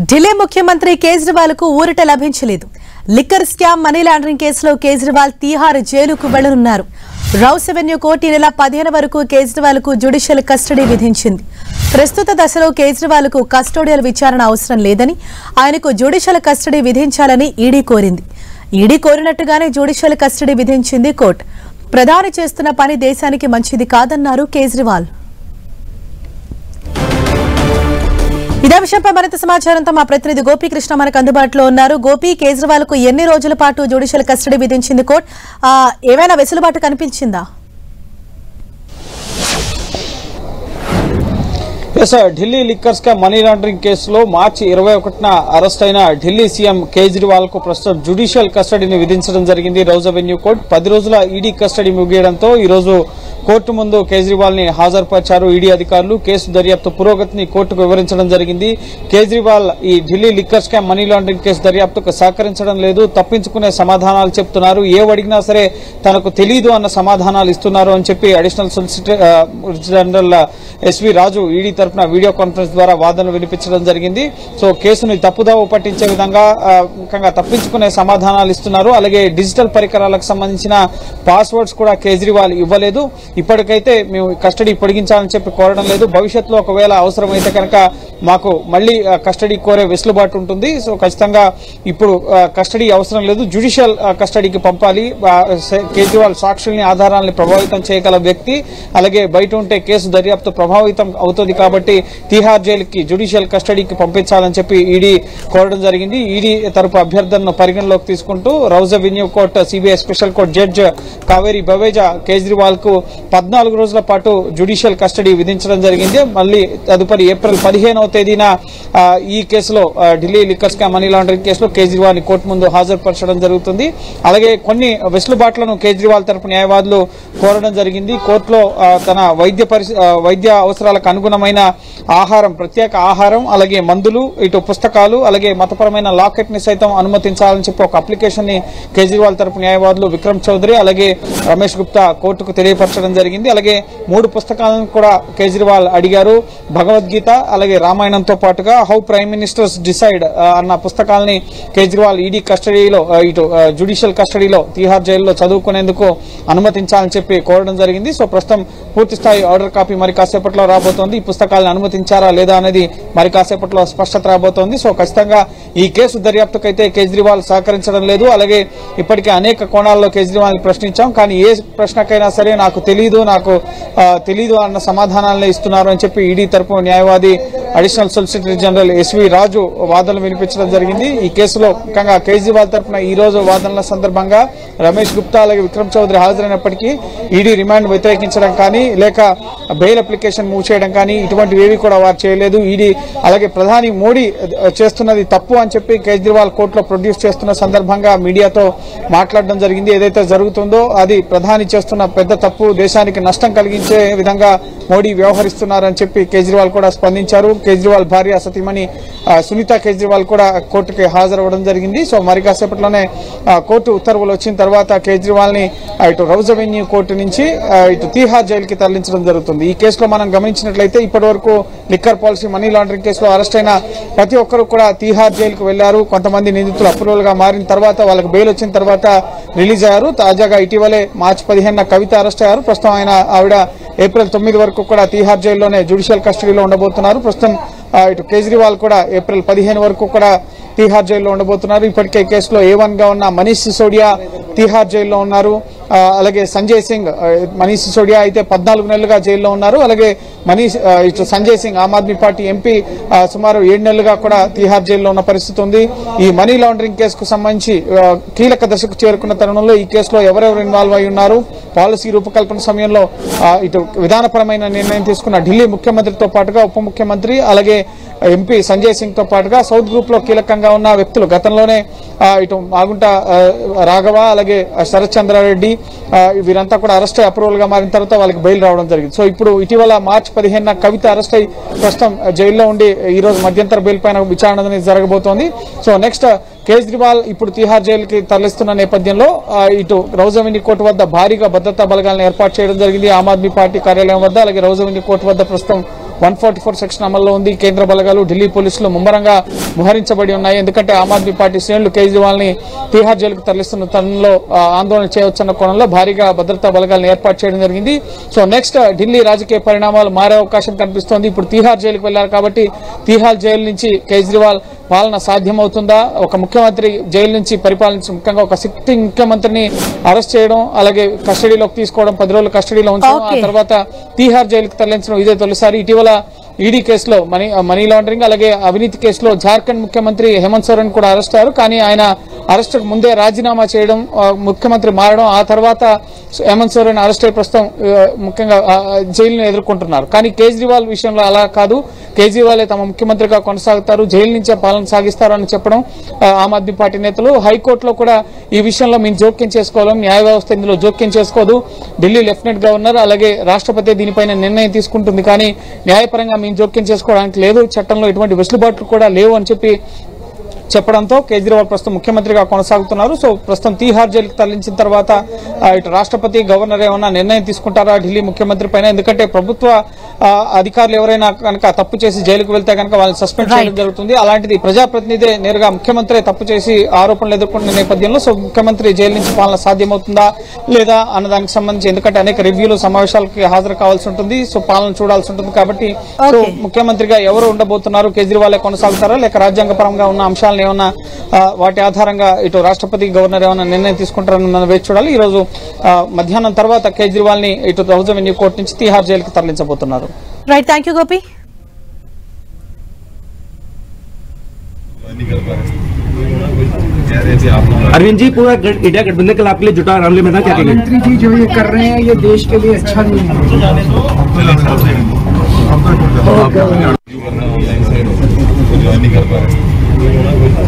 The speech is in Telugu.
ఢిల్లీ ముఖ్యమంత్రి కేజ్రీవాల్ కు ఊరట లభించలేదు. లిక్కర్ స్కామ్ మనీ లాండరింగ్ కేసులో కేజ్రీవాల్ తీహార్ జైలుకు వెళ్లనున్నారు. రౌస్ అవెన్యూ కోర్టు ఈ నెల 15 వరకు కేజ్రీవాల్ కు జ్యుడిషియల్ కస్టడీ విధించింది. ప్రస్తుత దశలో కేజ్రీవాల్ కు కస్టోడియల్ విచారణ అవసరం లేదని, ఆయనకు జ్యుడిషియల్ కస్టడీ విధించాలని ఈడీ కోరింది. ఈడీ కోరినట్టుగానే జ్యుడిషియల్ కస్టడీ విధించింది కోర్టు. ప్రధాని చేస్తున్న పని దేశానికి మంచిది కాదన్నారు కేజ్రీవాల్. ఇదే విషయంపై మరింత సమాచారంతో మా ప్రతినిధి గోపీకృష్ణ మనకు అందుబాటులో ఉన్నారు. గోపి, కేజ్రీవాల్ కు ఎన్ని రోజుల పాటు జ్యుడిషియల్ కస్టడీ విధించింది కోర్టు? ఏమైనా వెసులుబాటు కనిపించిందా? Delhi liquor scam money laundering కేసులో మార్చి 21న అరెస్ట్ అయిన ఢిల్లీ సీఎం కేజ్రీవాల్ కు ప్రస్తుతం జ్యుడిషియల్ కస్టడీని విధించడం జరిగింది. రౌస్ అవెన్యూ కోర్టు 10 రోజుల ఈడీ కస్టడీ ముగియడంతో ఈ రోజు కోర్టు ముందు కేజ్రీవాల్ ని హాజరుపరిచారు ఈడీ అధికారులు. కేసు దర్యాప్తు పురోగతిని కోర్టుకు వివరించడం జరిగింది. కేజ్రీవాల్ ఈ Delhi liquor scam money laundering case దర్యాప్తుకు సహకరించడం లేదు, తప్పించుకునే సమాధానాలు చెప్తున్నారు, అడిగినా సరే తనకు తెలియదు అన్న సమాధానాలు ఇస్తున్నారు అని చెప్పి అడిషనల్ సొలిసిటర్ జనరల్ ఎస్వి రాజు ఈడీ తరఫున వీడియో కాన్ఫరెన్స్ ద్వారా వాదనలు వినిపించడం జరిగింది. సో కేసుని తప్పుదావ పట్టించే విధంగా ముఖ్యంగా తప్పించుకునే సమాధానాలు ఇస్తున్నారు. అలాగే డిజిటల్ పరికరాలకు సంబంధించిన పాస్వర్డ్స్ కూడా కేజ్రీవాల్ ఇవ్వలేదు. ఇప్పటికైతే మేము కస్టడీ పొడిగించాలని చెప్పి కోరడం లేదు. భవిష్యత్తులో ఒకవేళ అవసరమైతే కనుక మాకు మళ్లీ కస్టడీ కోరే వెసులుబాటు ఉంటుంది. సో ఖచ్చితంగా ఇప్పుడు కస్టడీ అవసరం లేదు, జ్యుడిషియల్ కస్టడీకి పంపాలి. కేజ్రీవాల్ సాక్షుల్ని ఆధారాలను ప్రభావితం చేయగల వ్యక్తి, అలాగే బయట ఉంటే కేసు దర్యాప్తు ప్రభావితం అవుతుంది కాబట్టి తీహార్ జైలుకి జ్యుడిషియల్ కస్టడీకి పంపించాలని చెప్పి ఈడీ కోరడం జరిగింది. ఈడీ తరపు అభ్యర్థనను పరిగణలోకి తీసుకుంటూ rows avenue court CBI special court judge Kaveri Baweja Kejriwal కు 14 రోజుల పాటు జ్యుడిషియల్ కస్టడీ విధించడం జరిగింది. మళ్ళీ తదుపరి ఏప్రిల్ 15వ తేదీన ఈ కేసులో Delhi liquor scam money laundering కేసులో కేజ్రీవాల్ ని కోర్టు ముందు హాజరుపరచడం జరుగుతుంది. అలాగే కొన్ని వెసులుబాట్లను కేజ్రీవాల్ తరపు న్యాయవాదులు కోరడం జరిగింది. కోర్టులో తన వైద్య అవసరాలకు అనుగుణమైన ఆహారం, ప్రత్యేక ఆహారం, అలాగే మందులు, ఇటు పుస్తకాలు, అలాగే మతపరమైన లాకెట్ ని సైతం అనుమతించాలని చెప్పి ఒక అప్లికేషన్ ని కేజ్రీవాల్ తరపు న్యాయవాదులు విక్రమ్ చౌదరి అలాగే రమేష్ గుప్తా కోర్టుకు తెలియపరచడం జరిగింది. అలాగే 3 పుస్తకాలను కూడా కేజ్రీవాల్ అడిగారు. భగవద్గీత, అలాగే రామాయణంతో పాటుగా హౌ ప్రైమ్ మినిస్టర్స్ డిసైడ్ అన్న పుస్తకాలని కేజ్రీవాల్ ఈడీ కస్టడీలో, ఇటు జ్యుడిషియల్ కస్టడీలో తీహార్ జైల్లో చదువుకునేందుకు అనుమతించాలని చెప్పి కోరడం జరిగింది. సో ప్రస్తుతం పూర్తిస్థాయి ఆర్డర్ కాపీ మరి కాసేపట్లో రాబోతోంది. ఈ పుస్తకాలను అనుమతించారా లేదా అనేది మరి కాసేపట్లో స్పష్టత రాబోతోంది. సో ఖచ్చితంగా ఈ కేసు దర్యాప్తుకైతే కేజ్రీవాల్ సహకరించడం లేదు. అలాగే ఇప్పటికే అనేక కోణాల్లో కేజ్రీవాల్ ప్రశ్నించాం, కానీ ఏ ప్రశ్నకైనా సరే నాకు తెలీదు అన్న సమాధానాలనే ఇస్తున్నారు అని చెప్పి ఈడీ తరపు న్యాయవాది అడిషనల్ సొలిసిటర్ జనరల్ ఎస్వి రాజు వాదనలు వినిపించడం జరిగింది. ఈ కేసులో ముఖ్యంగా కేజ్రీవాల్ తరపున ఈ రోజు వాదనల సందర్భంగా రమేష్ గుప్తా అలాగే విక్రమ్ చౌదరి హాజరైనప్పటికీ ఈడీ రిమాండ్ వ్యతిరేకించడం కానీ, లేక బెయిల్ అప్లికేషన్ మూవ్ చేయడం కానీ ఇటువంటివి ఏవి కూడా వారు చేయలేదు. ఈడీ అలాగే ప్రధాని మోడీ చేస్తున్నది తప్పు అని చెప్పి కేజ్రీవాల్ కోర్టులో ప్రొడ్యూస్ చేస్తున్న సందర్భంగా మీడియాతో మాట్లాడడం జరిగింది. ఏదైతే జరుగుతుందో అది ప్రధాని చేస్తున్న పెద్ద తప్పు, దేశానికి నష్టం కలిగించే విధంగా మోడీ వ్యవహరిస్తున్నారని చెప్పి కేజ్రీవాల్ కూడా స్పందించారు. కేజ్రీవాల్ భార్య సతీమణి సునీత కేజ్రీవాల్ కూడా కోర్టుకి హాజరవ్వడం జరిగింది. సో మరి కాసేపట్లోనే కోర్టు ఉత్తర్వులు వచ్చిన తర్వాత కేజ్రీవాల్ ని ఇటు రౌస్ అవెన్యూ కోర్టు నుంచి ఇటు తీహార్ జైలుకి తరలించడం జరుగుతుంది. ఈ కేసులో మనం గమనించినట్లయితే ఇప్పటి వరకు లిక్కర్ పాలసీ మనీ లాండరింగ్ కేసులో అరెస్ట్ అయిన ప్రతి ఒక్కరు కూడా తీహార్ జైలుకు వెళ్లారు. కొంతమంది నిందితులు అప్రూవల్ గా మారిన తర్వాత వాళ్ళకి బెయిల్ వచ్చిన తర్వాత రిలీజ్ అయ్యారు. తాజాగా ఇటీవలే మార్చి 15న కవిత అరెస్ట్ అయ్యారు. ప్రస్తుతం ఆవిడ ఏప్రిల్ 9 వరకు కూడా తీహార్ జైల్లోనే జ్యుడిషియల్ కస్టడీలో ఉండబోతున్నారు. ప్రస్తుతం ఇటు కేజ్రీవాల్ కూడా ఏప్రిల్ 15 వరకు కూడా తీహార్ జైల్లో ఉండబోతున్నారు. ఇప్పటికే కేసులో A1 గా ఉన్న మనీష్ సిసోడియా తీహార్ జైల్లో ఉన్నారు. అలాగే సంజయ్ సింగ్, మనీష్ సిసోడియా అయితే 14 నెలలుగా జైల్లో ఉన్నారు. అలాగే ఇటు సంజయ్ సింగ్ ఆమ్ ఆద్మీ పార్టీ ఎంపీ సుమారు 7 నెలలుగా కూడా తీహార్ జైల్లో ఉన్న పరిస్థితి ఉంది. ఈ మనీ లాండరింగ్ కేసుకు సంబంధించి కీలక దశకు చేరుకున్న తరుణంలో ఈ కేసులో ఎవరెవరు ఇన్వాల్వ్ అయి ఉన్నారు, పాలసీ రూపకల్పన సమయంలో ఇటు విధానపరమైన నిర్ణయం తీసుకున్న ఢిల్లీ ముఖ్యమంత్రితో పాటుగా ఉప ముఖ్యమంత్రి అలాగే ఎంపీ సంజయ్ సింగ్ తో పాటుగా సౌత్ గ్రూప్ లో కీలకంగా ఉన్న వ్యక్తులు గతంలోనే ఇటు మాగుంట రాఘవ అలాగే శరత్ చంద్రారెడ్డి వీరంతా కూడా అరెస్ట్ అయ్యి అప్రూవల్ గా మారిన తర్వాత వాళ్ళకి బెయిల్ రావడం జరిగింది. సో ఇప్పుడు ఇటీవల మార్చి 15న కవిత అరెస్ట్ అయ్యి ప్రస్తుతం జైల్లో ఉండి ఈ రోజు మధ్యంతర బెయిల్ పైన విచారణ అనేది జరగబోతోంది. సో నెక్స్ట్ కేజ్రీవాల్ ఇప్పుడు తీహార్ జైలుకి తరలిస్తున్న నేపథ్యంలో ఇటు రౌస్ అవెన్యూ కోర్టు వద్ద భారీగా భద్రతా బలగాలను ఏర్పాటు చేయడం జరిగింది. ఆమ్ ఆద్మీ పార్టీ కార్యాలయం వద్ద అలాగే రౌస్ అవెన్యూ కోర్టు వద్ద ప్రస్తుతం 144 సెక్షన్ అమల్లో ఉంది. కేంద్ర బలగాలు ఢిల్లీ పోలీసులు ముమ్మరంగా మోహరించబడి ఉన్నాయి. ఎందుకంటే ఆమ్ ఆద్మీ పార్టీ శ్రేణులు కేజ్రీవాల్ ని తీహార్ జైలుకు తరలిస్తున్న తరుణంలో ఆందోళన చేయవచ్చన్న కోణంలో భారీగా భద్రతా బలగాలను ఏర్పాటు చేయడం జరిగింది. సో నెక్స్ట్ ఢిల్లీ రాజకీయ పరిణామాలు మారే అవకాశం కనిపిస్తోంది. ఇప్పుడు తీహార్ జైలుకు వెళ్లారు కాబట్టి తీహార్ జైలు నుంచి కేజ్రీవాల్ పాలన సాధ్యమవుతుందా? ఒక ముఖ్యమంత్రి జైలు నుంచి పరిపాలించి ముఖ్యంగా ఒక సిట్టింగ్ ముఖ్యమంత్రిని అరెస్ట్ చేయడం, అలాగే కస్టడీలోకి తీసుకోవడం, 10 రోజులు కస్టడీలో ఉంచడం, ఆ తర్వాత తీహార్ జైలుకు తరలించడం ఇదే తొలిసారి. ఇటీవల ఈడీ కేసులో మనీ లాండరింగ్ అలాగే అవినీతి కేసులో జార్ఖండ్ ముఖ్యమంత్రి హేమంత్ సోరెన్ కూడా అరెస్ట్ అయ్యారు. కానీ ఆయన అరెస్ట్ ముందే రాజీనామా చేయడం, ముఖ్యమంత్రి మారడం, ఆ తర్వాత హేమంత్ సోరెన్ అరెస్ట్ అయ్యి ప్రస్తుతం ముఖ్యంగా జైలును ఎదుర్కొంటున్నారు. కానీ కేజ్రీవాల్ విషయంలో అలా కాదు. కేజ్రీవాలే తమ ముఖ్యమంత్రిగా కొనసాగుతారు, జైలు నుంచే పాలన సాగిస్తారు అని చెప్పడం ఆమ్ ఆద్మీ పార్టీ నేతలు. హైకోర్టులో కూడా ఈ విషయంలో మేము జోక్యం చేసుకోలేం, న్యాయ వ్యవస్థ ఇందులో జోక్యం చేసుకోదు. ఢిల్లీ లెఫ్టినెంట్ గవర్నర్ అలాగే రాష్ట్రపతి దీనిపైన నిర్ణయం తీసుకుంటుంది, కానీ న్యాయపరంగా మేము జోక్యం చేసుకోవడానికి లేదు, చట్టంలో ఎటువంటి వెసులుబాట్లు కూడా లేవు అని చెప్పడంతో కేజ్రీవాల్ ప్రస్తుతం ముఖ్యమంత్రిగా కొనసాగుతున్నారు. సో ప్రస్తుతం తీహార్ జైలుకు తరలించిన తర్వాత ఇటు రాష్ట్రపతి గవర్నర్ ఏమన్నా నిర్ణయం తీసుకుంటారా ఢిల్లీ ముఖ్యమంత్రి పైన? ఎందుకంటే ప్రభుత్వ అధికారులు ఎవరైనా కనుక తప్పు చేసి జైలుకు వెళ్తే కనుక వాళ్ళని సస్పెండ్ చేయడం జరుగుతుంది. అలాంటిది ప్రజాప్రతినిధి నేరుగా ముఖ్యమంత్రి తప్పు చేసి ఆరోపణలు ఎదుర్కొన్న నేపథ్యంలో సో ముఖ్యమంత్రి జైలు నుంచి పాలన సాధ్యమవుతుందా లేదా అన్న దానికి సంబంధించి, ఎందుకంటే అనేక రివ్యూలు సమావేశాలకి హాజరు కావాల్సి ఉంటుంది, సో పాలన చూడాల్సి ఉంటుంది. కాబట్టి సో ముఖ్యమంత్రిగా ఎవరు ఉండబోతున్నారు? కేజ్రీవాలే కొనసాగుతారా లేక రాజ్యాంగపరంగా ఉన్న అంశాలను ఏమన్నా వాటి ఆధారంగా ఇటు రాష్ట్రపతి గవర్నర్ ఏమన్నా నిర్ణయం తీసుకుంటారని మనం వేచి చూడాలి. ఈ రోజు మధ్యాహ్నం తర్వాత కేజ్రీవాల్ ని ఇటు రౌజ్ అవెన్యూ కోర్టు నుంచి తీహార్ జైలుకి తరలించబోతున్నారు. Right, thank you Gopi. Arvind ji, पूरा इंडिया गठबंधन कल आपके लिए जुटा मामले में था, क्या कहेंगे? प्रधानमंत्री जी जो ये कर रहे हैं ये देश के लिए अच्छा नहीं है।